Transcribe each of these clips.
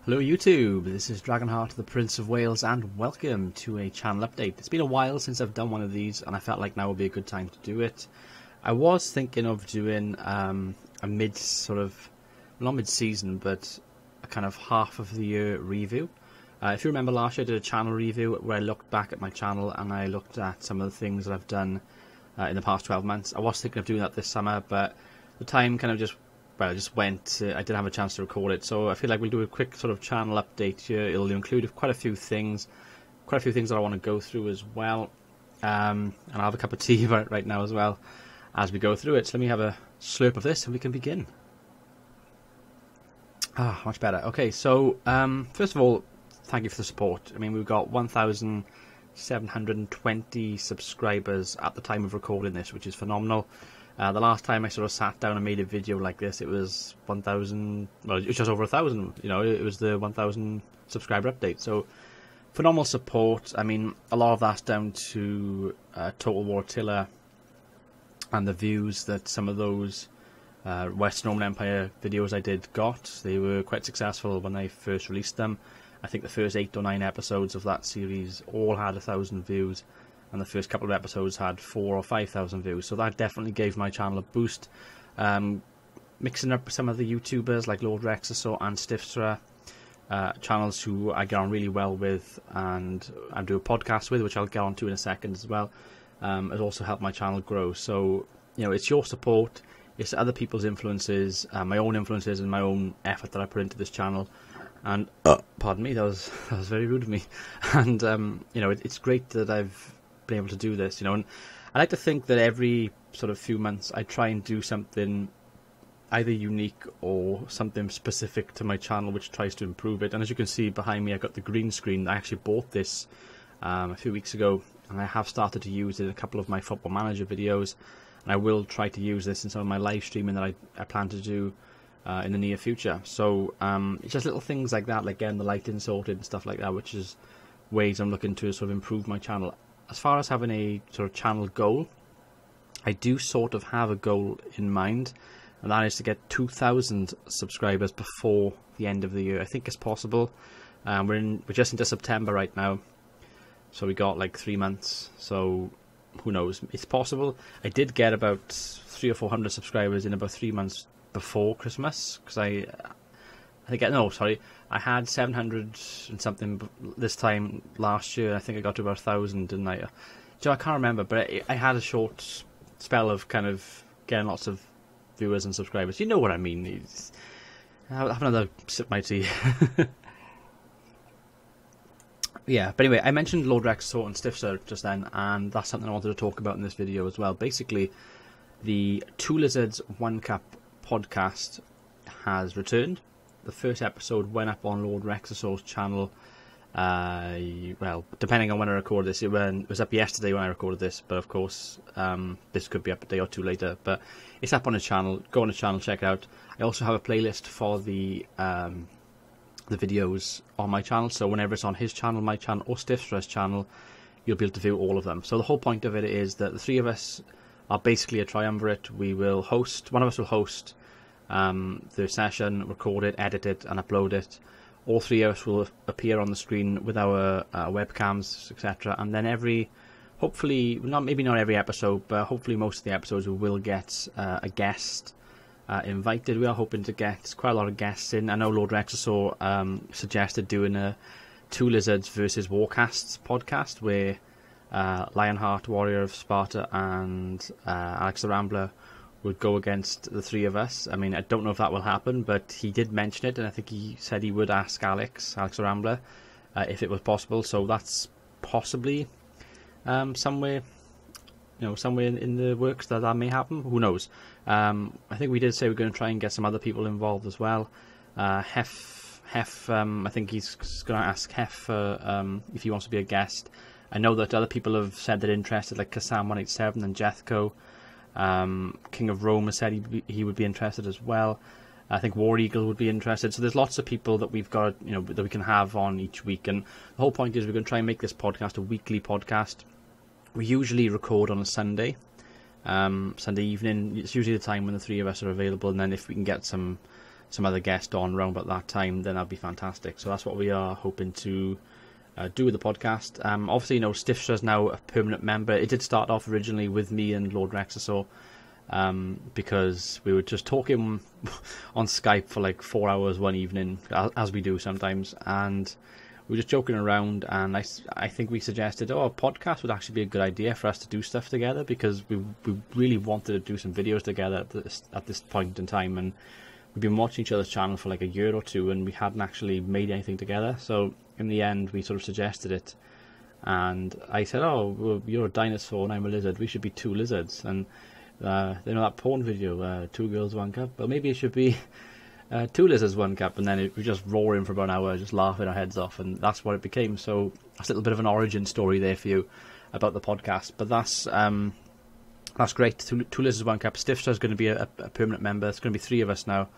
Hello YouTube, this is Dragonheart, the Prince of Wales, and welcome to a channel update. It's been a while since I've done one of these, and I felt like now would be a good time to do it. I was thinking of doing a not mid-season, but a kind of half of the year review. If you remember last year I did a channel review where I looked back at my channel and I looked at some of the things that I've done in the past 12 months. I was thinking of doing that this summer, but the time kind of just went. I didn't have a chance to record it, so I feel like we'll do a quick sort of channel update here. It'll include quite a few things that I want to go through as well. And I'll have a cup of tea right now as well as we go through it. So let me have a slurp of this and we can begin. Much better. Okay, so first of all, thank you for the support. I mean, we've got 1,720 subscribers at the time of recording this, which is phenomenal. The last time I sort of sat down and made a video like this, it was 1,000, well, it was just over 1,000, you know, it was the 1,000 subscriber update. So, phenomenal support. I mean, a lot of that's down to Total War Tiller and the views that some of those Western Roman Empire videos I did got. They were quite successful when I first released them. I think the first 8 or 9 episodes of that series all had 1,000 views. And the first couple of episodes had 4,000 or 5,000 views, so that definitely gave my channel a boost. Mixing up some of the YouTubers like Lord Rexasaur and Stiffstra, channels who I get on really well with and I do a podcast with, which I'll get on to in a second as well, has also helped my channel grow. So, you know, it's your support, it's other people's influences, my own influences and my own effort that I put into this channel. And, pardon me, that was very rude of me. And, you know, it's great that I've been able to do this, you know, and I like to think that every sort of few months I try and do something either unique or something specific to my channel which tries to improve it. And as you can see behind me, I got the green screen. I actually bought this a few weeks ago, and I have started to use it in a couple of my Football Manager videos, and I will try to use this in some of my live streaming that I plan to do in the near future. So it's just little things like that, like getting the lighting sorted and stuff like that, which is ways I'm looking to sort of improve my channel. As far as having a sort of channel goal, I do sort of have a goal in mind, and that is to get 2,000 subscribers before the end of the year. I think it's possible. We're just into September right now, so we got like 3 months. So who knows? It's possible. I did get about 300 or 400 subscribers in about 3 months before Christmas, because I had 700 and something this time last year. I think I got to about 1,000, didn't I? So I can't remember, but I had a short spell of kind of getting lots of viewers and subscribers. You know what I mean? I'll have another sip of my tea. Yeah, but anyway, I mentioned Lord Rexasaur and Stiffstra just then, and that's something I wanted to talk about in this video as well. Basically, the Two Lizards One Cup podcast has returned. The first episode went up on Lord Rexasaur's channel, well, depending on when I record this. It was up yesterday when I recorded this, but of course, this could be up a day or two later. But it's up on his channel. Go on his channel, check it out. I also have a playlist for the videos on my channel, so whenever it's on his channel, my channel, or Stiffstra's channel, you'll be able to view all of them. So the whole point of it is that the three of us are basically a triumvirate. We will host, one of us will host the session, record it, edit it and upload it. All three of us will appear on the screen with our webcams, etc. And then hopefully maybe not every episode, but hopefully most of the episodes we will get a guest invited. We are hoping to get quite a lot of guests in. I know Lord Rexasaur suggested doing a Two Lizards versus Warcasts podcast where Lionheart, Warrior of Sparta, and Alex the Rambler would go against the three of us. I mean, I don't know if that will happen, but he did mention it, and I think he said he would ask Alex the Rambler, if it was possible. So that's possibly somewhere in the works that may happen. Who knows? I think we did say we're going to try and get some other people involved as well. Hef, I think he's going to ask Hef if he wants to be a guest. I know that other people have said they're interested, like Kassam187 and Jethco. King of Rome has said he would be interested as well. I think War Eagle would be interested. So there's lots of people that we've got, you know, that we can have on each week. And the whole point is we're going to try and make this podcast a weekly podcast. We usually record on a Sunday, Sunday evening. It's usually the time when the three of us are available. And then if we can get some some other guest on around about that time, then that'd be fantastic. So that's what we are hoping to do with the podcast. Obviously, Stuffness is now a permanent member. It did start off originally with me and Lord Rexasaur, because we were just talking on Skype for like 4 hours one evening, as we do sometimes, and we were just joking around, and I think we suggested, a podcast would actually be a good idea for us to do stuff together, because we really wanted to do some videos together at this point in time, and we've been watching each other's channel for like a year or two, and we hadn't actually made anything together. So in the end, we sort of suggested it, and I said, well, you're a dinosaur and I'm a lizard, we should be two lizards. And that porn video, 2 girls 1 cup, well, maybe it should be 2 lizards 1 cup. And then we just roaring for about an hour, just laughing our heads off, and that's what it became. So that's a little bit of an origin story there for you about the podcast. But that's great. Two lizards 1 cup. Stuffness is going to be a permanent member. It's going to be 3 of us now,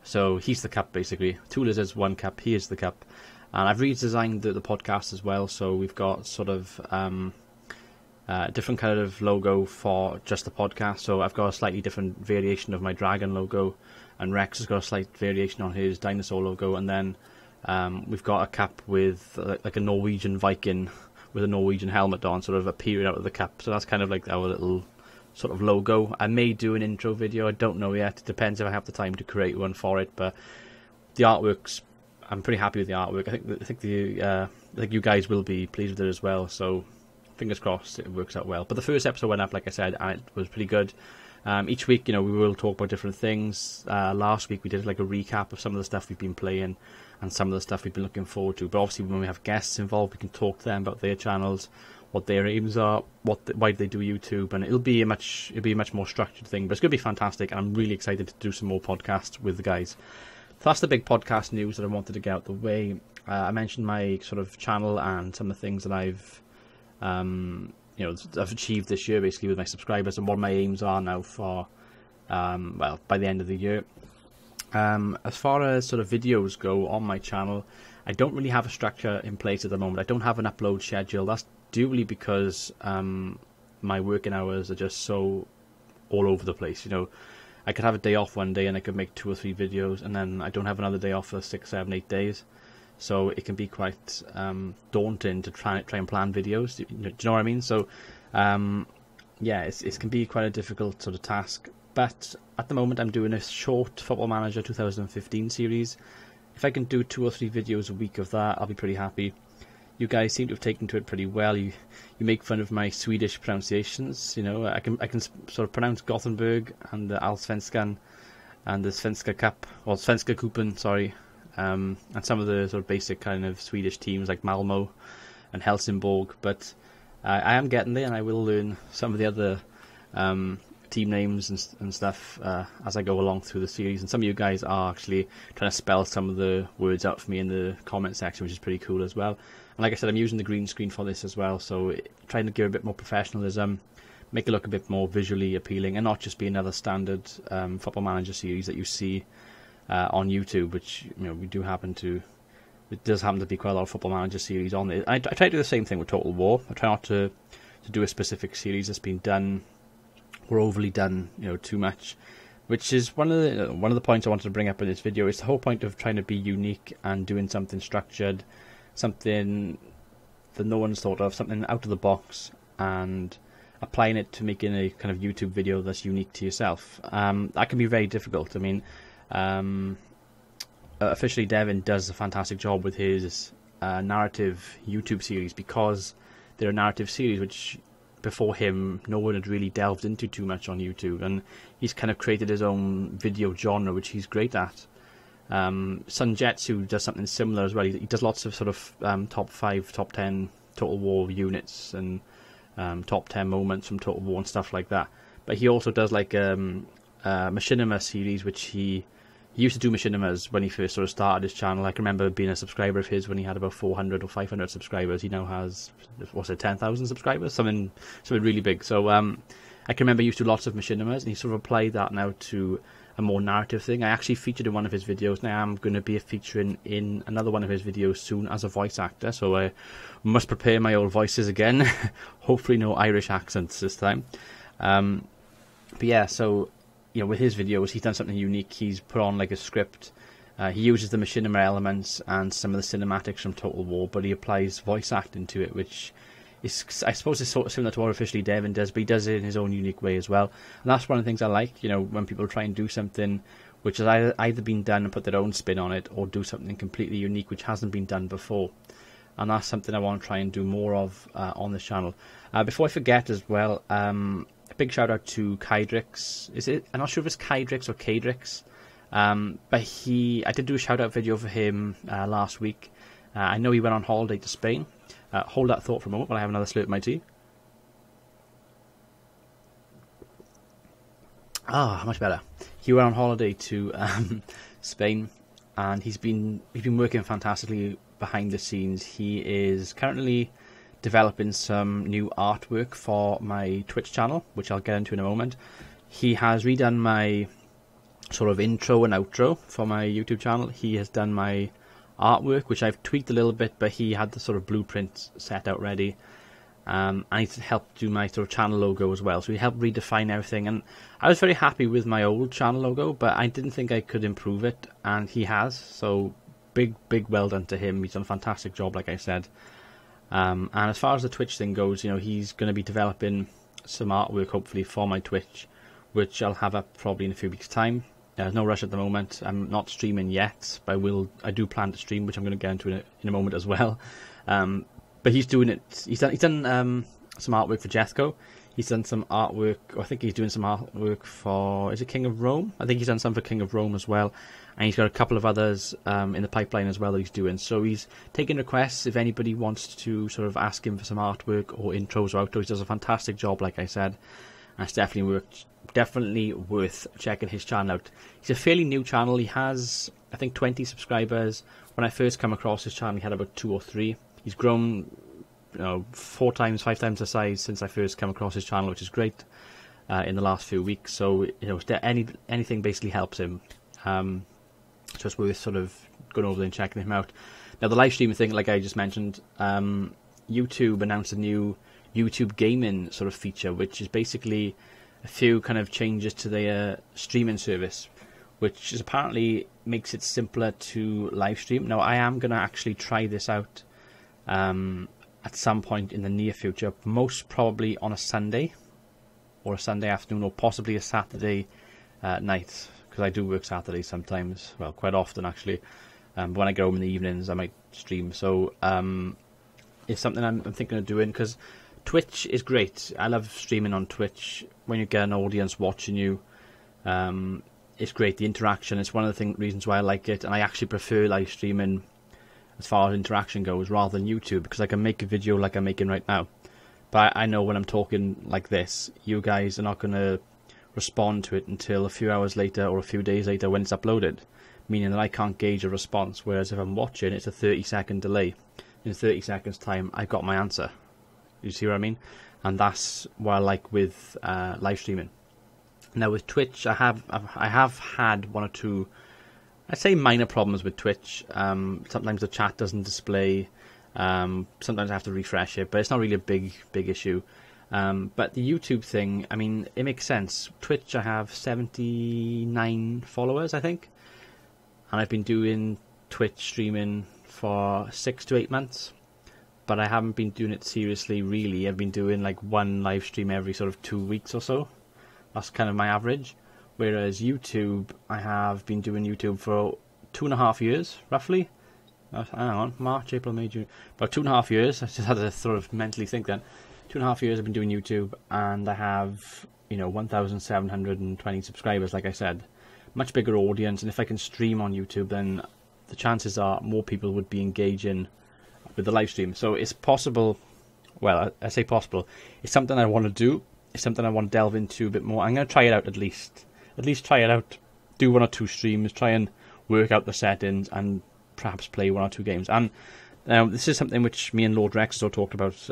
so he's the cup basically. 2 lizards 1 cup, he is the cup. And I've redesigned the podcast as well, so we've got sort of different kind of logo for just the podcast. So I've got a slightly different variation of my dragon logo, and Rex has got a slight variation on his dinosaur logo, and then we've got a cap with like a Norwegian Viking with a Norwegian helmet on, sort of appearing out of the cap. So that's kind of like our little sort of logo. I may do an intro video, I don't know yet. It depends if I have the time to create one for it, but the artwork's, I'm pretty happy with the artwork. I think you guys will be pleased with it as well, so fingers crossed it works out well. But the first episode went up, like I said, and it was pretty good. Each week, we will talk about different things. Last week we did like a recap of some of the stuff we've been playing and some of the stuff we've been looking forward to. But obviously when we have guests involved, we can talk to them about their channels, what their aims are, why they do YouTube, and it'll be a much more structured thing. But it's going to be fantastic, and I'm really excited to do some more podcasts with the guys. So that's the big podcast news that I wanted to get out the way. I mentioned my sort of channel and some of the things that I've achieved this year, basically, with my subscribers, and what my aims are now for by the end of the year. As far as sort of videos go on my channel, I don't really have a structure in place at the moment. I don't have an upload schedule. That's due because my working hours are just so all over the place. I could have a day off one day and I could make 2 or 3 videos, and then I don't have another day off for 6, 7, 8 days. So it can be quite daunting to try and plan videos. Do you know what I mean? So it can be quite a difficult sort of task. But at the moment I'm doing a short Football Manager 2015 series. If I can do 2 or 3 videos a week of that, I'll be pretty happy. You guys seem to have taken to it pretty well. You make fun of my Swedish pronunciations. I can sort of pronounce Gothenburg and the Allsvenskan and the Svenska Cup, or Svenska Cupen, sorry, and some of the sort of basic kind of Swedish teams like Malmo and Helsingborg. But I am getting there, and I will learn some of the other team names and stuff as I go along through the series. And some of you guys are actually trying to spell some of the words out for me in the comment section, which is pretty cool as well. And like I said, I'm using the green screen for this as well, so trying to give a bit more professionalism, make it look a bit more visually appealing, and not just be another standard Football Manager series that you see on YouTube, which it does happen to be quite a lot of Football Manager series on there. I try to do the same thing with Total War. I try not to do a specific series that's been done or overly done, too much, which is one of the points I wanted to bring up in this video. It's the whole point of trying to be unique and doing something structured, something that no one's thought of, something out of the box, and applying it to making a kind of YouTube video that's unique to yourself. That can be very difficult. I mean, Officially Devin does a fantastic job with his narrative YouTube series, because they're a narrative series which before him no one had really delved into too much on YouTube, and he's kind of created his own video genre which he's great at. Sunjetsu does something similar as well. He does lots of sort of top 5, top 10 Total War units and top 10 moments from Total War and stuff like that. But he also does like Machinima series, which he used to do Machinimas when he first sort of started his channel. I can remember being a subscriber of his when he had about 400 or 500 subscribers. He now has, 10,000 subscribers? Something really big. So I can remember he used to do lots of Machinimas, and he sort of applied that now to a more narrative thing. I actually featured in one of his videos, and I am going to be featuring in another one of his videos soon as a voice actor, so I must prepare my old voices again. Hopefully no Irish accents this time. But yeah, so you know, with his videos, he's done something unique. He's put on like a script. He uses the machinima elements and some of the cinematics from Total War, but he applies voice acting to it, which is, I suppose, is sort of similar to what Officially Devin does, but he does it in his own unique way as well. And that's one of the things I like, you know, when people try and do something which has either been done and put their own spin on it, or do something completely unique which hasn't been done before. And that's something I want to try and do more of on this channel. Before I forget as well, a big shout out to Kydrix. I'm not sure if it's Kydrix or Kadrix. But I did do a shout out video for him last week. I know he went on holiday to Spain. Hold that thought for a moment while I have another slurp of my tea. Much better. He went on holiday to Spain, and he's been working fantastically behind the scenes. He is currently developing some new artwork for my Twitch channel, which I'll get into in a moment. He has redone my sort of intro and outro for my YouTube channel. He has done my artwork, which I've tweaked a little bit, but he had the sort of blueprint set out ready. And he's helped do my sort of channel logo as well. So he helped redefine everything, and I was very happy with my old channel logo, but I didn't think I could improve it, and he has. So big well done to him. He's done a fantastic job, like I said. And as far as the Twitch thing goes, you know, he's going to be developing some artwork hopefully for my Twitch, which I'll have up probably in a few weeks' time. There's no rush at the moment. I'm not streaming yet, but I do plan to stream, which I'm going to get into in a moment as well. But he's doing it. He's done some artwork for Jethco. He's done some artwork. I think he's doing some artwork for, is it King of Rome? I think he's done some for King of Rome as well, and he's got a couple of others in the pipeline as well that he's doing. So he's taking requests if anybody wants to sort of ask him for some artwork or intros or outros. He does a fantastic job, like I said, and it's definitely worth checking his channel out. He's a fairly new channel. He has, I think, 20 subscribers. When I first come across his channel, he had about 2 or 3. He's grown, you know, 4 times, 5 times the size since I first came across his channel, which is great in the last few weeks. So, you know, anything basically helps him. So it's worth sort of going over there and checking him out. Now, the live streaming thing, like I just mentioned, YouTube announced a new YouTube gaming sort of feature, which is basically a few kind of changes to their streaming service, which is apparently makes it simpler to live stream. Now, I am going to actually try this out at some point in the near future, most probably on a Sunday or a Sunday afternoon, or possibly a Saturday night, because I do work Saturdays sometimes, well, quite often actually. But when I go home in the evenings, I might stream. So it's something I'm thinking of doing, because Twitch is great. I love streaming on Twitch. When you get an audience watching you, it's great. The interaction is one of the reasons why I like it, and I actually prefer live streaming as far as interaction goes rather than YouTube, because I can make a video like I'm making right now. But I know when I'm talking like this, you guys are not going to respond to it until a few hours later or a few days later when it's uploaded, meaning that I can't gauge a response, whereas if I'm watching, it's a 30-second delay. In 30 seconds time, I've got my answer. You see what I mean? And that's what I like with live streaming. Now with Twitch, I have had 1 or 2, I'd say, minor problems with Twitch. Sometimes the chat doesn't display. Sometimes I have to refresh it, but it's not really a big issue. But the YouTube thing, I mean, it makes sense. Twitch, I have 79 followers, I think, and I've been doing Twitch streaming for 6 to 8 months. But I haven't been doing it seriously, really. I've been doing like 1 live stream every sort of 2 weeks or so. That's kind of my average. Whereas YouTube, I have been doing YouTube for 2.5 years, roughly. Hang on, March, April, May, June. About 2.5 years. I just had to sort of mentally think then. 2.5 years I've been doing YouTube, and I have, you know, 1,720 subscribers, like I said. Much bigger audience, and if I can stream on YouTube, then the chances are more people would be engaging with the live stream. So it's possible. Well, I say possible. It's something I want to do. It's something I want to delve into a bit more. I'm going to try it out at least try it out. Do 1 or 2 streams. Try and work out the settings and perhaps play 1 or 2 games. And this is something which me and Lord Rex talked about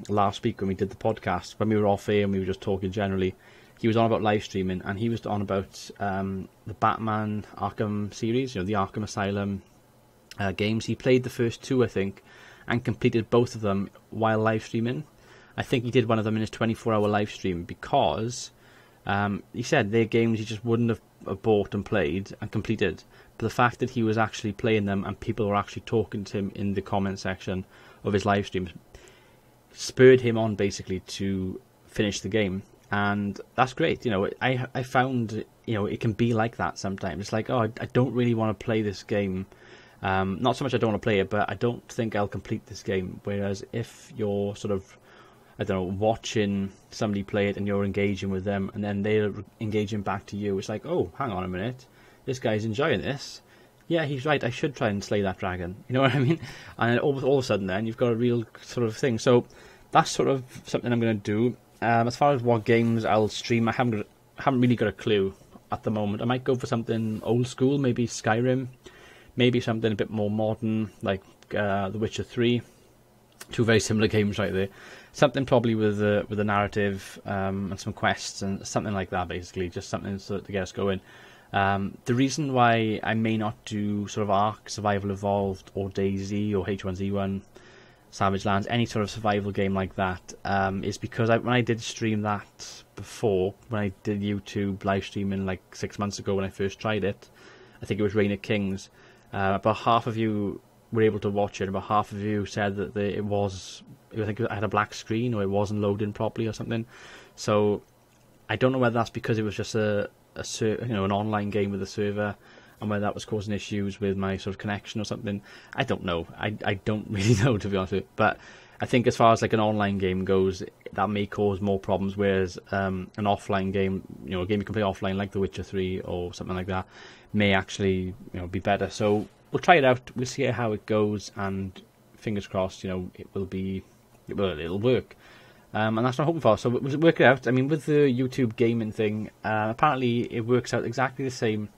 last week when we did the podcast. When we were off air and we were just talking generally, he was on about live streaming, and he was on about the Batman Arkham series, you know, the Arkham Asylum games. He played the first 2, I think, and completed both of them while live streaming. I think he did one of them in his 24-hour live stream because He said they're games he just wouldn't have bought and played and completed. But the fact that he was actually playing them and people were actually talking to him in the comment section of his live streams spurred him on basically to finish the game. And that's great. You know, I found, you know, it can be like that sometimes. It's like, oh, I don't really want to play this game. Not so much I don't want to play it, but I don't think I'll complete this game. Whereas if you're sort of, I don't know, watching somebody play it and you're engaging with them and then they're engaging back to you, it's like, oh, hang on a minute. This guy's enjoying this. Yeah, he's right. I should try and slay that dragon. You know what I mean? And all of a sudden then you've got a real sort of thing. So that's sort of something I'm going to do. As far as what games I'll stream, I haven't really got a clue at the moment. I might go for something old school, maybe Skyrim, maybe something a bit more modern, like The Witcher 3. Two very similar games right there. Something probably with a narrative and some quests and something like that, basically. Just something to get us going. The reason why I may not do sort of Ark, Survival Evolved, or DayZ, or H1Z1, Savage Lands, any sort of survival game like that, is because when I did stream that before, when I did YouTube live streaming like 6 months ago when I first tried it, I think it was Reign of Kings, about half of you were able to watch it, about half of you said that I think I had a black screen or it wasn't loading properly or something. So I don't know whether that's because it was just an online game with a server, and whether that was causing issues with my sort of connection or something. I don't know. I don't really know, to be honest with you. But I think as far as like an online game goes, that may cause more problems, whereas an offline game, you know, a game you can play offline like The Witcher 3 or something like that, may actually, you know, be better. So we'll try it out. We'll see how it goes, and fingers crossed, you know, it'll work. And that's what I'm hoping for. So we'll work it out. I mean, with the YouTube gaming thing, apparently it works out exactly the same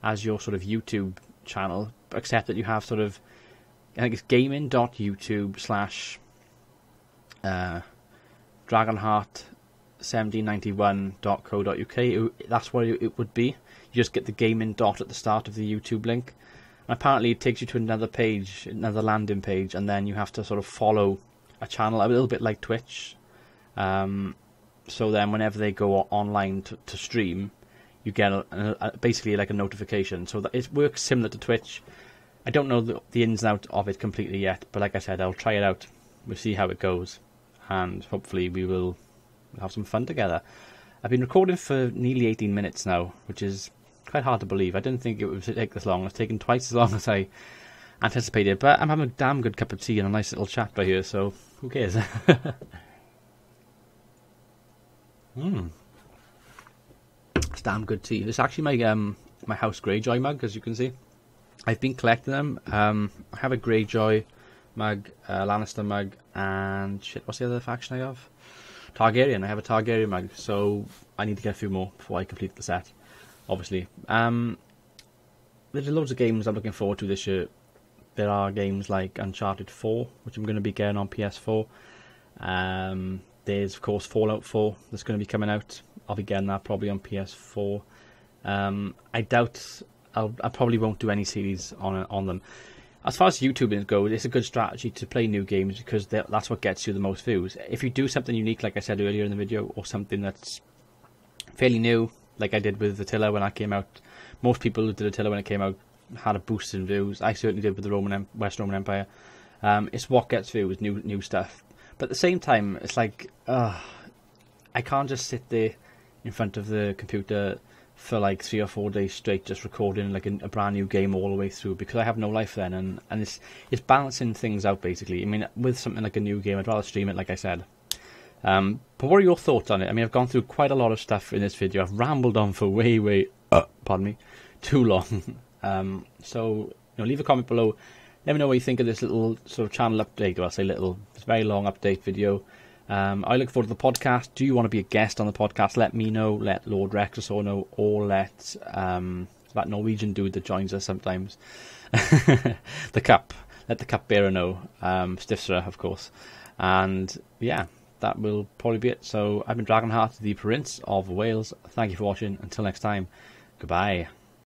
as your sort of YouTube channel, except that you have sort of, I think it's gaming.youtube/ Dragonheart1791.co.uk. That's what it would be. You just get the gaming dot at the start of the YouTube link. And apparently it takes you to another page, another landing page, and then you have to sort of follow a channel, a little bit like Twitch. So then whenever they go online to stream, you get basically like a notification. So that it works similar to Twitch. I don't know the ins and outs of it completely yet, but like I said, I'll try it out. We'll see how it goes, and hopefully we will have some fun together. I've been recording for nearly 18 minutes now, which is quite hard to believe. I didn't think it would take this long. It's taken twice as long as I anticipated, but I'm having a damn good cup of tea and a nice little chat by here, so who cares? It's damn good tea. It's actually my House Greyjoy mug, as you can see. I've been collecting them. I have a Greyjoy mug, Lannister mug, and shit, what's the other faction I have? Targaryen. I have a Targaryen mug, so I need to get a few more before I complete the set, obviously. There's loads of games I'm looking forward to this year. There are games like Uncharted 4, which I'm going to be getting on PS4. There's, of course, Fallout 4 that's going to be coming out. I'll be getting that probably on PS4. I doubt I probably won't do any series on them. As far as YouTube goes, it's a good strategy to play new games because that's what gets you the most views. If you do something unique, like I said earlier in the video, or something that's fairly new, like I did with Attila when I came out, most people who did Attila when it came out had a boost in views. I certainly did with the West Roman Empire. It's what gets views, new stuff. But at the same time, it's like, I can't just sit there in front of the computer for like 3 or 4 days straight just recording like a brand new game all the way through, because I have no life then, and it's balancing things out basically. I mean, with something like a new game, I'd rather stream it, like I said. But what are your thoughts on it? I mean, I've gone through quite a lot of stuff in this video. I've rambled on for way too long. So, leave a comment below. Let me know what you think of this little sort of channel update. Well, I say little, it's a very long update video. I look forward to the podcast. Do you want to be a guest on the podcast? Let me know. Let Lord Rexor know, or let that Norwegian dude that joins us sometimes. The cup. Let the cup bearer know. Stifsra, of course. And yeah, that will probably be it. So I've been Dragonheart, the Prince of Wales. Thank you for watching. Until next time, goodbye.